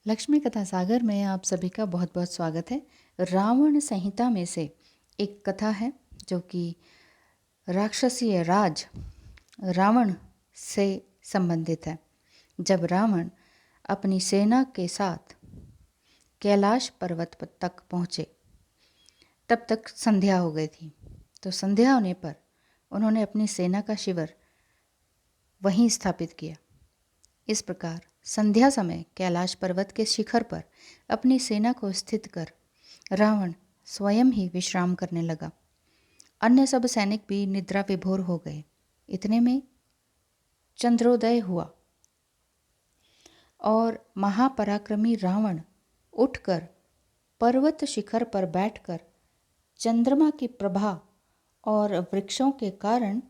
लक्ष्मी कथा सागर में आप सभी का बहुत बहुत स्वागत है। रावण संहिता में से एक कथा है जो कि राक्षसीय राज रावण से संबंधित है। जब रावण अपनी सेना के साथ कैलाश पर्वत तक पहुँचे तब तक संध्या हो गई थी। तो संध्या होने पर उन्होंने अपनी सेना का शिविर वहीं स्थापित किया। इस प्रकार संध्या समय कैलाश पर्वत के शिखर पर अपनी सेना को स्थित कर रावण स्वयं ही विश्राम करने लगा। अन्य सब सैनिक भी निद्रा विभोर हो गए। इतने में चंद्रोदय हुआ और महापराक्रमी रावण उठकर पर्वत शिखर पर बैठकर चंद्रमा की प्रभा और वृक्षों के कारण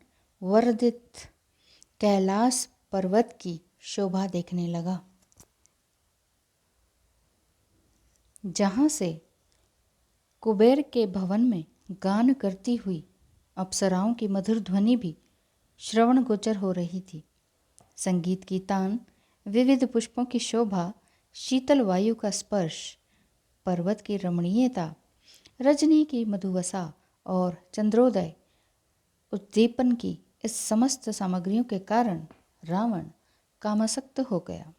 वर्धित कैलाश पर्वत की शोभा देखने लगा, जहाँ से कुबेर के भवन में गान करती हुई अप्सराओं की मधुर ध्वनि भी श्रवण गोचर हो रही थी। संगीत की तान, विविध पुष्पों की शोभा, शीतल वायु का स्पर्श, पर्वत की रमणीयता, रजनी की मधुवसा और चंद्रोदय उद्दीपन की इस समस्त सामग्रियों के कारण रावण कामासक्त हो गया।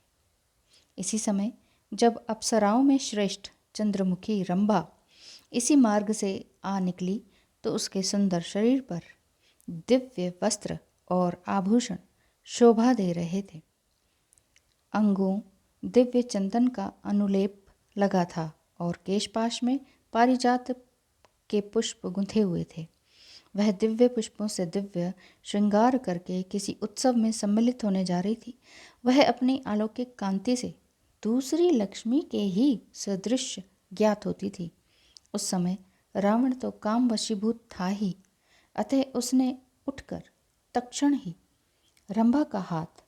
इसी समय जब अप्सराओं में श्रेष्ठ चंद्रमुखी रंभा इसी मार्ग से आ निकली तो उसके सुंदर शरीर पर दिव्य वस्त्र और आभूषण शोभा दे रहे थे। अंगों दिव्य चंदन का अनुलेप लगा था और केशपाश में पारिजात के पुष्प गुंथे हुए थे। वह दिव्य पुष्पों से दिव्य श्रृंगार करके किसी उत्सव में सम्मिलित होने जा रही थी। वह अपनी अलौकिक कांति से दूसरी लक्ष्मी के ही सदृश ज्ञात होती थी। उस समय रावण तो काम वशीभूत था ही, अतः उसने उठकर तत्क्षण ही रंभा का हाथ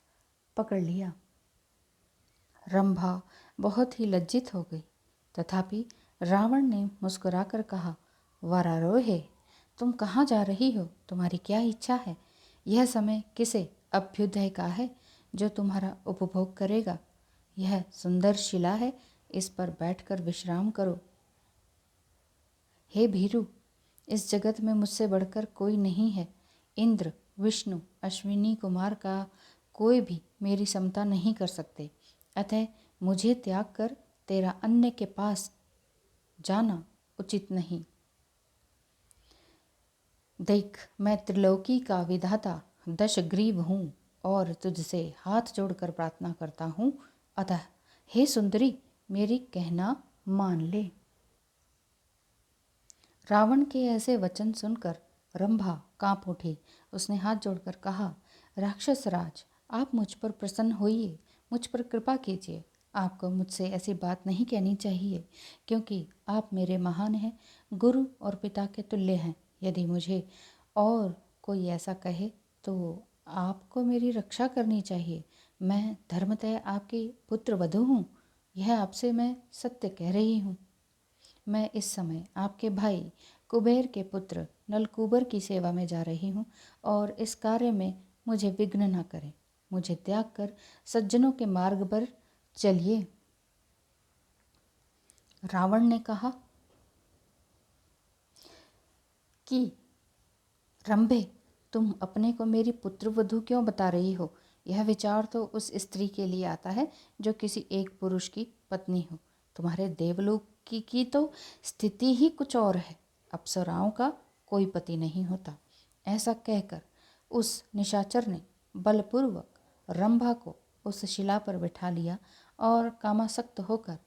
पकड़ लिया। रंभा बहुत ही लज्जित हो गई, तथापि रावण ने मुस्कुराकर कहा, वरारोहे, तुम कहाँ जा रही हो? तुम्हारी क्या इच्छा है? यह समय किसे अभ्युदय का है जो तुम्हारा उपभोग करेगा? यह सुंदर शिला है, इस पर बैठकर विश्राम करो। हे भीरु, इस जगत में मुझसे बढ़कर कोई नहीं है। इंद्र, विष्णु, अश्विनी कुमार का कोई भी मेरी समता नहीं कर सकते। अतः मुझे त्याग कर तेरा अन्य के पास जाना उचित नहीं। देख, मैं त्रिलोकी का विधाता दशग्रीव हूँ और तुझसे हाथ जोड़कर प्रार्थना करता हूँ। अतः हे सुंदरी, मेरी कहना मान ले। रावण के ऐसे वचन सुनकर रंभा कांप उठी। उसने हाथ जोड़कर कहा, राक्षस राज, आप मुझ पर प्रसन्न होइए, मुझ पर कृपा कीजिए। आपको मुझसे ऐसी बात नहीं कहनी चाहिए, क्योंकि आप मेरे महान हैं, गुरु और पिता के तुल्य हैं। यदि मुझे और कोई ऐसा कहे तो आपको मेरी रक्षा करनी चाहिए। मैं धर्मतः आपकी पुत्र वधू हूँ, यह आपसे मैं सत्य कह रही हूँ। मैं इस समय आपके भाई कुबेर के पुत्र नलकूबर की सेवा में जा रही हूँ और इस कार्य में मुझे विघ्न न करें। मुझे त्याग कर सज्जनों के मार्ग पर चलिए। रावण ने कहा कि रंभे, तुम अपने को मेरी पुत्र वधू क्यों बता रही हो? यह विचार तो उस स्त्री के लिए आता है जो किसी एक पुरुष की पत्नी हो। तुम्हारे देवलोक की तो स्थिति ही कुछ और है। अप्सराओं का कोई पति नहीं होता। ऐसा कहकर उस निशाचर ने बलपूर्वक रंभा को उस शिला पर बिठा लिया और कामासक्त होकर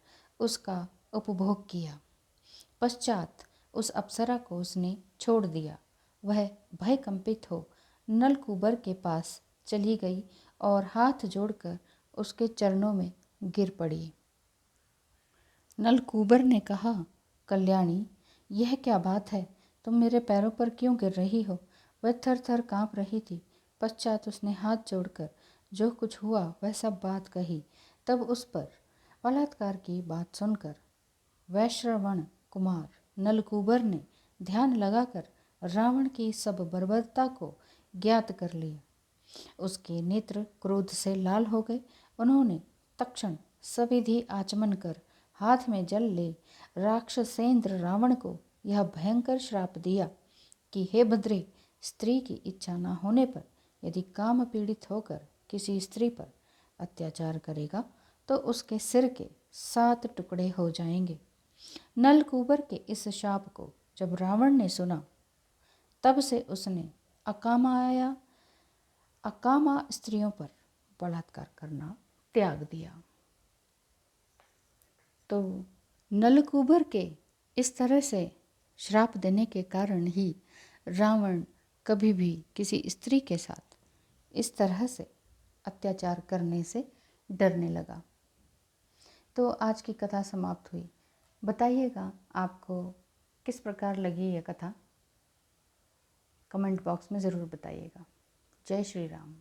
उसका उपभोग किया। पश्चात उस अप्सरा को उसने छोड़ दिया। वह भयकंपित हो नलकूबर के पास चली गई और हाथ जोड़कर उसके चरणों में गिर पड़ी। नलकूबर ने कहा, कल्याणी, यह क्या बात है? तुम मेरे पैरों पर क्यों गिर रही हो? वह थर थर काँप रही थी। पश्चात उसने हाथ जोड़कर जो कुछ हुआ वह सब बात कही। तब उस पर बलात्कार की बात सुनकर वैश्रवण कुमार नलकूबर ने ध्यान लगाकर रावण की सब बर्बरता को ज्ञात कर लिया। उसके नेत्र क्रोध से लाल हो गए। उन्होंने तक्षण सविधि आचमन कर हाथ में जल ले राक्षसेंद्र रावण को यह भयंकर श्राप दिया कि हे भद्रे, स्त्री की इच्छा न होने पर यदि काम पीड़ित होकर किसी स्त्री पर अत्याचार करेगा तो उसके सिर के 7 टुकड़े हो जाएंगे। नलकूबर के इस शाप को जब रावण ने सुना तब से उसने अकामा स्त्रियों पर बलात्कार करना त्याग दिया। तो नलकूबर के इस तरह से श्राप देने के कारण ही रावण कभी भी किसी स्त्री के साथ इस तरह से अत्याचार करने से डरने लगा। तो आज की कथा समाप्त हुई। बताइएगा आपको किस प्रकार लगी यह कथा, कमेंट बॉक्स में ज़रूर बताइएगा। जय श्री राम।